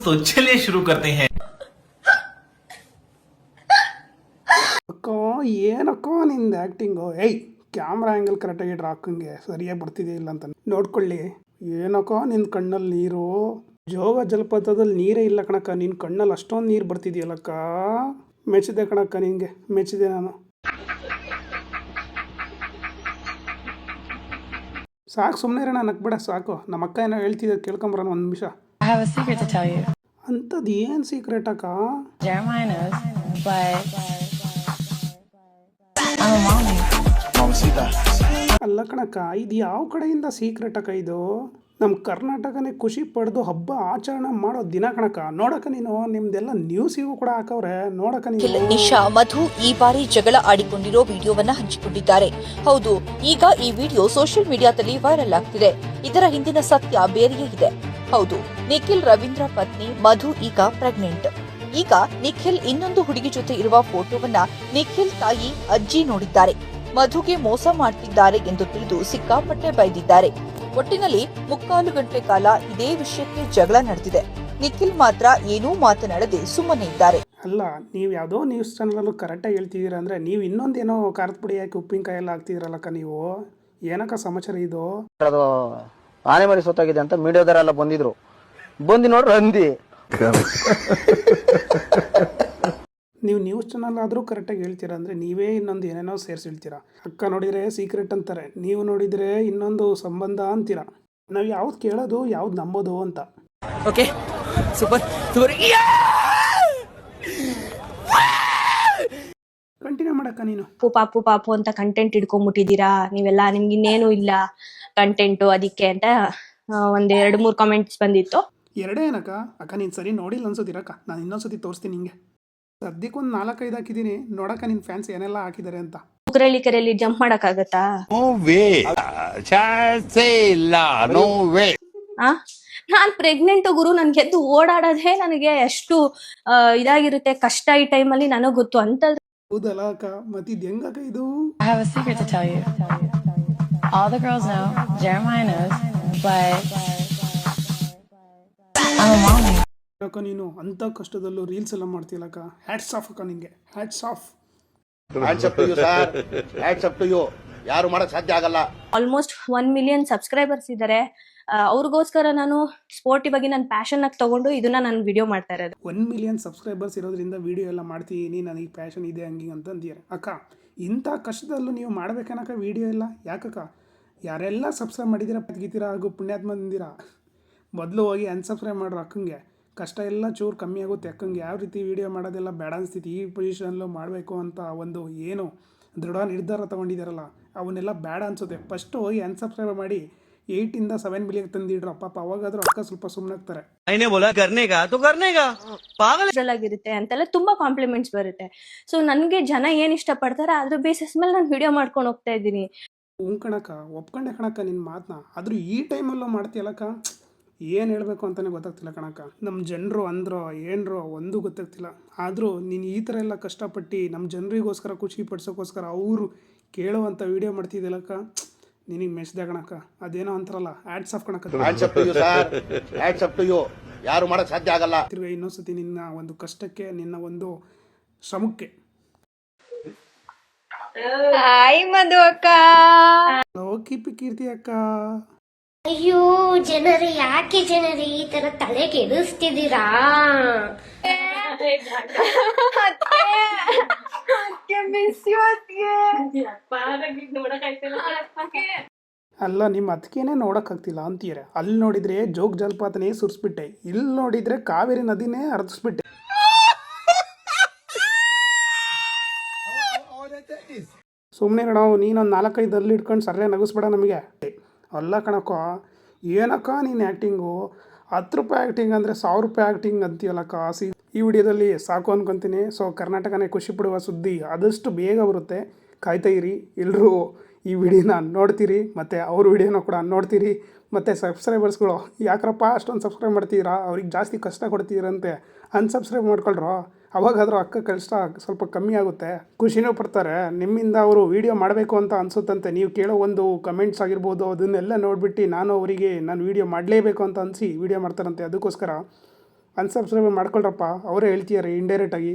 तो चलिए शुरू करते हैं। ಅಕ್ಕೋ ಏನಕ್ಕೋ ನಿಂದು ಆ್ಯಕ್ಟಿಂಗು ಏಯ್ ಕ್ಯಾಮ್ರಾ ಆ್ಯಂಗಲ್ ಕರೆಕ್ಟಾಗಿ ಇಡ್ರ ಅಕ್ಕಂಗೆ ಸರಿಯಾಗಿ ಬರ್ತಿದೆಯಾ ಇಲ್ಲ ಅಂತ ನೋಡ್ಕೊಳ್ಳಿ. ಏನಕ್ಕೋ ನಿನ್ನ ಕಣ್ಣಲ್ಲಿ ನೀರು, ಜೋಗ ಜಲಪಾತದಲ್ಲಿ ನೀರೇ ಇಲ್ಲ ಕಣಕ್ಕ, ನಿನ್ನ ಕಣ್ಣಲ್ಲಿ ಅಷ್ಟೊಂದು ನೀರು ಬರ್ತಿದೆಯಲ್ಲಕ್ಕ. ಮೆಚ್ಚಿದೆ ಕಣಕ್ಕ, ನಿನಗೆ ಮೆಚ್ಚಿದೆ ನಾನು. ಸಾಕು ಸುಮ್ಮನೆ ಇರೋಣ, ನಕ್ಬೇಡ ಸಾಕು. ನಮ್ಮ ಅಕ್ಕ ಏನೋ ಹೇಳ್ತಿದ್ದೆ ಕೇಳ್ಕೊಂಬರೋಣ ಒಂದು ನಿಮಿಷ. I have a secret to tell you. ಅಂಥದ್ದು ಏನು ಸೀಕ್ರೆಟ್ ಅಕ್ಕ? Jeremiah knows, but I'm a mommy. ಅಲ್ಲ ಕಣಕ್ಕ, ಇದು ಯಾವ ಕಡೆಯಿಂದ ಸೀಕ್ರೆಟ್ ಅಕ್ಕ? ಇದು ನಮ್ಮ ಕರ್ನಾಟಕನೇ ಖುಷಿ ಪಡೆದು ಹಬ್ಬ ಆಚರಣೆ ಮಾಡೋ ದಿನ ಕಣಕ್ಕ. ನೋಡಕ್ಕ ನೀನು, ನಿಮ್ದೆಲ್ಲ ನ್ಯೂಸಿಗೂ ಕೂಡ ಹಾಕವ್ರೆ ನೋಡಕ್ಕ ನೀನು. ನಿಶಾ ಮಧು ಈ ಬಾರಿ ಜಗಳ ಆಡಿಕೊಂಡಿರೋ ವಿಡಿಯೋವನ್ನ ಹಂಚಿಕೊಂಡಿದ್ದಾರೆ. ಹೌದು, ಈಗ ಈ ವಿಡಿಯೋ ಸೋಷಿಯಲ್ ಮೀಡಿಯಾದಲ್ಲಿ ವೈರಲ್ ಆಗ್ತಿದೆ. ಇದರ ಹಿಂದಿನ ಸತ್ಯ ಬೇರೆಯೇ ಇದೆ. ಹೌದು, ನಿಖಿಲ್ ರವೀಂದ್ರ ಪತ್ನಿ ಮಧು ಈಗ ಪ್ರೆಗ್ನೆಂಟ್. ಈಗ ನಿಖಿಲ್ ಇನ್ನೊಂದು ಹುಡುಗಿ ಜೊತೆ ಇರುವ ಫೋಟೋವನ್ನ ನಿಖಿಲ್ ತಾಯಿ ಅಜ್ಜಿ ನೋಡಿದ್ದಾರೆ. ಮಧುಗೆ ಮೋಸ ಮಾಡ್ತಿದ್ದಾರೆ ಎಂದು ತಿಳಿದು ಸಿಕ್ಕಾಪಟ್ಟೆ ಬೈದಿದ್ದಾರೆ. ಒಟ್ಟಿನಲ್ಲಿ 3/4 ಗಂಟೆ ಕಾಲ ಇದೇ ವಿಷಯಕ್ಕೆ ಜಗಳ ನಡೆದಿದೆ. ನಿಖಿಲ್ ಮಾತ್ರ ಏನೂ ಮಾತನಾಡದೆ ಸುಮ್ಮನೆ ಇದ್ದಾರೆ. ಅಲ್ಲ, ನೀವು ಯಾವುದೋ ನ್ಯೂಸ್ ಚಾನಲಲ್ಲೂ ಕರೆಕ್ಟಾಗಿ ಹೇಳ್ತಿದ್ದೀರಾ ಅಂದರೆ, ನೀವು ಇನ್ನೊಂದೇನೋ ಖಾರದ ಪುಡಿ ಹಾಕಿ ಉಪ್ಪಿನಕಾಯಿ ಎಲ್ಲ ಹಾಕ್ತಿದ್ದೀರಲ್ಲಕ್ಕ ನೀವು. ಏನಕ್ಕ ಸಮಾಚಾರ ಇದು? ಅದು ಆನೆ ಮರಿ ಸೊತ್ತಾಗಿದೆ ಅಂತ ಮೀಡಿಯಾದವರೆಲ್ಲ ಬಂದು ನೋಡ್ರಿ ಅಂದಿ. ನೀವು ನ್ಯೂಸ್ ಚಾನಲ್ ಆದರೂ ಕರೆಕ್ಟಾಗಿ ಹೇಳ್ತೀರಾ ಅಂದರೆ, ನೀವೇ ಇನ್ನೊಂದು ಏನೇನೋ ಸೇರಿಸಿ ಹೇಳ್ತೀರಾ. ಅಕ್ಕ ನೋಡಿದರೆ ಸೀಕ್ರೆಟ್ ಅಂತಾರೆ, ನೀವು ನೋಡಿದರೆ ಇನ್ನೊಂದು ಸಂಬಂಧ ಅಂತೀರಾ. ನಾವು ಯಾವ್ದು ಕೇಳೋದು ಯಾವ್ದು ನಂಬೋದು ಅಂತ. Okay, super super. ಕಂಟಿನ್ಯೂ ಮಾಡಕ್ಕ ನೀನು. ಪಾಪು ಅಂತ ಕಂಟೆಂಟ್ ಇಟ್ಕೊಂಡ್ಬಿಟ್ಟಿದ್ದೀರಾ ನೀವೆಲ್ಲ. ನಿಮ್ಗೆ ಇನ್ನೇನು ಇಲ್ಲ ಕಂಟೆಂಟು ಅದಕ್ಕೆ ಅಂತ ಒಂದ್ 2-3 ಕಾಮೆಂಟ್ಸ್ ಬಂದಿತ್ತು. ಎರಡೇ ಏನಕ್ಕ? ಅಕ್ಕ ನೀನು ಸರಿ ನೋಡಿಲ್ಲ ಅನ್ಸೋದಿರಕ್ಕ, ನಾನು ಇನ್ನೊಂದ್ಸತಿ ತೋರಿಸ್ತೀನಿ ನಿಂಗೆ. ಸದ್ಯಕ್ಕೊಂದು 4-5 ಹಾಕಿದ್ದೀನಿ, ನೋಡಕ್ಕ ನಿನ್ನ ಫ್ಯಾನ್ಸ್ ಏನೆಲ್ಲ ಹಾಕಿದ್ದಾರೆ ಅಂತ. ಕೆರೆಯಲ್ಲಿ ಜಂಪ್ ಮಾಡಕ್ ಆಗತ್ತಾ? ನಾನ್ ಪ್ರೆಗ್ನೆಂಟ್ ಗುರು, ನನ್ಗೆ ಎದ್ದು ಓಡಾಡೋದೇ ನನಗೆ ಎಷ್ಟು ಇದಾಗಿರುತ್ತೆ, ಕಷ್ಟ ಈ ಟೈಮಲ್ಲಿ ನನಗ್ ಗೊತ್ತು ಅಂತ. ಹೌದಲ್ಲ ಅಕ್ಕ, ಮತ್ತಿದ್ ಹೆಂಗಕ್ಕ ಇದು? I have a secret to tell you. All the girls know, Jeremiah knows, but I'm a mommy. ಅಕ್ಕ ನೀನು ಅಂಥ ಕಷ್ಟದಲ್ಲೂ ರೀಲ್ಸ್ ಎಲ್ಲ ಮಾಡ್ತೀಯಲ್ಲಕ್ಕ, ಹ್ಯಾಟ್ಸ್ ಆಫ್ ಅಕ್ಕ ನಿಂಗೆ, ಹ್ಯಾಟ್ಸ್ ಆಫ್. ಯಾರು ಮಾಡಕ್ ಸಾಧ್ಯ ಆಗಲ್ಲ. ಆಲ್ಮೋಸ್ಟ್ 1 ಮಿಲಿಯನ್ ಸಬ್ಸ್ಕ್ರೈಬರ್ಸ್ ಇದ್ದಾರೆ. ಅವ್ರಿಗೋಸ್ಕರ ನಾನು ಸ್ಪೋರ್ಟಿ ಬಗ್ಗೆ ನನ್ನ ಪ್ಯಾಷನ್ ಆಗಿ ತಗೊಂಡು ಇದನ್ನ ನಾನು ವಿಡಿಯೋ ಮಾಡ್ತಾ ಇರೋದು. 1 ಮಿಲಿಯನ್ ಸಬ್ಸ್ಕ್ರೈಬರ್ಸ್ ಇರೋದ್ರಿಂದ ವಿಡಿಯೋ ಎಲ್ಲ ಮಾಡ್ತೀನಿ, ನನಗೆ ಪ್ಯಾಷನ್ ಇದೆ ಹಂಗೆ ಅಂತ ಅಂತೀರ ಅಕ್ಕ. ಇಂಥ ಕಷ್ಟದಲ್ಲೂ ನೀವು ಮಾಡ್ಬೇಕೇನಕ್ಕ ವಿಡಿಯೋ ಎಲ್ಲ? ಯಾಕಕ್ಕ? ಯಾರೆಲ್ಲ ಸಬ್ಸ್ಕ್ರೈಬ್ ಮಾಡಿದ್ದೀರಾ ಗೀತೀರಾ ಹಾಗೂ ಪುಣ್ಯಾತ್ಮ ಅಂದಿರಾ, ಮೊದಲು ಹೋಗಿ ಅನ್ಸಬ್ಸ್ಕ್ರೈಬ್ ಮಾಡ್ರು ಅಕ್ಕಂಗೆ. ಕಷ್ಟ ಎಲ್ಲ ಚೂರು ಕಮ್ಮಿ ಆಗುತ್ತೆ ಅಕ್ಕಂಗೆ. ಯಾವ ರೀತಿ ವೀಡಿಯೋ ಮಾಡೋದೆಲ್ಲ ಬೇಡ ಅನಿಸ್ತೈತಿ. ಈ ಪೊಸಿಷನಲ್ಲೂ ಮಾಡಬೇಕು ಅಂತ ಒಂದು ಏನು ದೃಢ ನಿರ್ಧಾರ ತೊಗೊಂಡಿದ್ದಾರಲ್ಲ, ಅವನ್ನೆಲ್ಲ ಬೇಡ ಅನಿಸುತ್ತೆ. ಫಸ್ಟು ಹೋಗಿ ಅನ್ಸಬ್ಸ್ಕ್ರೈಬ್ ಮಾಡಿ 8 - 7 ಮಿಲಿಯನ್ ತಂದಿಡ್ರು ಪಾಪ, ಅವಾಗಾದ್ರೂ ಅಕ್ಕ ಸ್ವಲ್ಪ ಸುಮ್ಮನಾಗ್ತಾರೆ. ಆಗಿರುತ್ತೆ ಅಂತೆಲ್ಲ ತುಂಬಾ ಕಾಂಪ್ಲಿಮೆಂಟ್ಸ್ ಬರುತ್ತೆ. ಸೊ ನನಗೆ ಜನ ಏನ್ ಇಷ್ಟಪಡ್ತಾರೆ ಅದ್ರ ಬೇಸಿಸ್ ಮೇಲೆ ನಾನು ವಿಡಿಯೋ ಮಾಡ್ಕೊಂಡು ಹೋಗ್ತಾ ಇದ್ದೀನಿ. ಕಣಕ್ಕ, ಒಪ್ಕೊಂಡೆ ಕಣಕ್ಕ ನಿನ್ನ ಮಾತನ್ನ. ಆದರೂ ಈ ಟೈಮಲ್ಲೂ ಮಾಡ್ತೀಯಲ್ಲಕ್ಕ, ಏನು ಹೇಳಬೇಕು ಅಂತಲೇ ಗೊತ್ತಾಗ್ತಿಲ್ಲ ಕಣಕ್ಕ. ನಮ್ಮ ಜನರು ಅಂದ್ರೋ ಏನರೋ ಒಂದೂ ಗೊತ್ತಾಗ್ತಿಲ್ಲ. ಆದರೂ ನೀನು ಈ ಥರ ಎಲ್ಲ ಕಷ್ಟಪಟ್ಟು ನಮ್ಮ ಜನರಿಗೋಸ್ಕರ ಖುಷಿ ಪಡಿಸೋಕ್ಕೋಸ್ಕರ ಅವರು ಕೇಳುವಂಥ ವೀಡಿಯೋ ಮಾಡ್ತಿದ್ದೆಲ್ಲಕ್ಕ, ನಿನಗೆ ಮೆಚ್ಚಿದೆ ಕಣಕ್ಕ. ಅದೇನೋ ಅಂತಾರಲ್ಲ, ಹ್ಯಾಟ್ಸ್ ಆಫ್ ಕಣಕ್ಕ. ಯಾರು ಮಾಡಕ್ ಸಾಧ್ಯ ಆಗಲ್ಲ. ತಿರ್ಗಾ ಇನ್ನೊಂದ್ಸತಿ ನಿನ್ನ ಒಂದು ಕಷ್ಟಕ್ಕೆ, ನಿನ್ನ ಒಂದು ಶ್ರಮಕ್ಕೆ. ಹಾಯ್ ಮಧು ಅಕ್ಕ. ಕೀರ್ತಿ ಅಕ್ಕ. ಅಯ್ಯೋ ಯಾಕೆ ಜನರೇ ಈ ತರ ತಲೆ ಕೆಡಿಸ್ತಿದ್ದೀರಾ? ಅಲ್ಲ, ನಿಮ್ಮ ಅದಕ್ಕೇನೆ ನೋಡೋಕ್ಕಾಗ್ತಿಲ್ಲ ಅಂತೀರ. ಅಲ್ಲಿ ನೋಡಿದ್ರೆ ಜೋಗ ಜಲಪಾತನೇ ಸುರಿಸ್ಬಿಟ್ಟೆ, ಇಲ್ಲಿ ನೋಡಿದ್ರೆ ಕಾವೇರಿ ನದಿನೇ ಹರಿಸ್ಬಿಟ್ಟೆ. ಸುಮ್ಮನೆ ನಾವು ನೀನೊಂದು 4-5 ಅಲ್ಲಿ ಇಟ್ಕೊಂಡು ಸರ್ರೆ ನಗಿಸ್ಬೇಡ ನಮಗೆ. ಅಲ್ಲ ಕಣಕ್ಕ, ಏನಕ್ಕ ನೀನು ಆ್ಯಕ್ಟಿಂಗು? 10 ರೂಪಾಯಿ ಆ್ಯಕ್ಟಿಂಗ್ ಅಂದರೆ 1000 ರೂಪಾಯಿ ಆ್ಯಕ್ಟಿಂಗ್ ಅಂತೀಯಲ್ಲಕ್ಕ. ಈ ವಿಡಿಯೋದಲ್ಲಿ ಸಾಕು ಅನ್ಕೊತೀನಿ. ಸೊ ಕರ್ನಾಟಕನೇ ಖುಷಿ ಪಡುವ ಸುದ್ದಿ ಆದಷ್ಟು ಬೇಗ ಬರುತ್ತೆ, ಕಾಯ್ತಾ ಇರಿ. ಎಲ್ಲರೂ ಈ ವಿಡಿಯೋನ ನೋಡ್ತೀರಿ ಮತ್ತು ಅವ್ರ ವಿಡಿಯೋನ ಕೂಡ ನೋಡ್ತೀರಿ. ಮತ್ತು ಸಬ್ಸ್ಕ್ರೈಬರ್ಸ್ಗಳು ಯಾಕ್ರಪ್ಪ ಅಷ್ಟೊಂದು ಸಬ್ಸ್ಕ್ರೈಬ್ ಮಾಡ್ತೀರಾ, ಅವ್ರಿಗೆ ಜಾಸ್ತಿ ಕಷ್ಟ ಕೊಡ್ತೀರಂತೆ, ಅನ್ಸಬ್ಸ್ಕ್ರೈಬ್ ಮಾಡ್ಕೊಳ್ರೋ. ಅವಾಗಾದರೂ ಅಕ್ಕ ಕಷ್ಟ ಸ್ವಲ್ಪ ಕಮ್ಮಿ ಆಗುತ್ತೆ, ಖುಷಿನೂ ಪಡ್ತಾರೆ. ನಿಮ್ಮಿಂದ ಅವರು ವೀಡಿಯೋ ಮಾಡಬೇಕು ಅಂತ ಅನಿಸುತ್ತಂತೆ. ನೀವು ಕೇಳೋ ಒಂದು ಕಮೆಂಟ್ಸ್ ಆಗಿರ್ಬೋದು, ಅದನ್ನೆಲ್ಲ ನೋಡಿಬಿಟ್ಟು ನಾನು ವೀಡಿಯೋ ಮಾಡಲೇಬೇಕು ಅಂತ ಅನಿಸಿ ವೀಡಿಯೋ ಮಾಡ್ತಾರಂತೆ. ಅದಕ್ಕೋಸ್ಕರ ಅನ್ಸಬ್ಸ್ಕ್ರೈಬ್ ಮಾಡ್ಕೊಳ್ರಪ್ಪ, ಅವರೇ ಹೇಳ್ತಿದ್ದಾರೆ ಇಂಡೈರೆಕ್ಟಾಗಿ.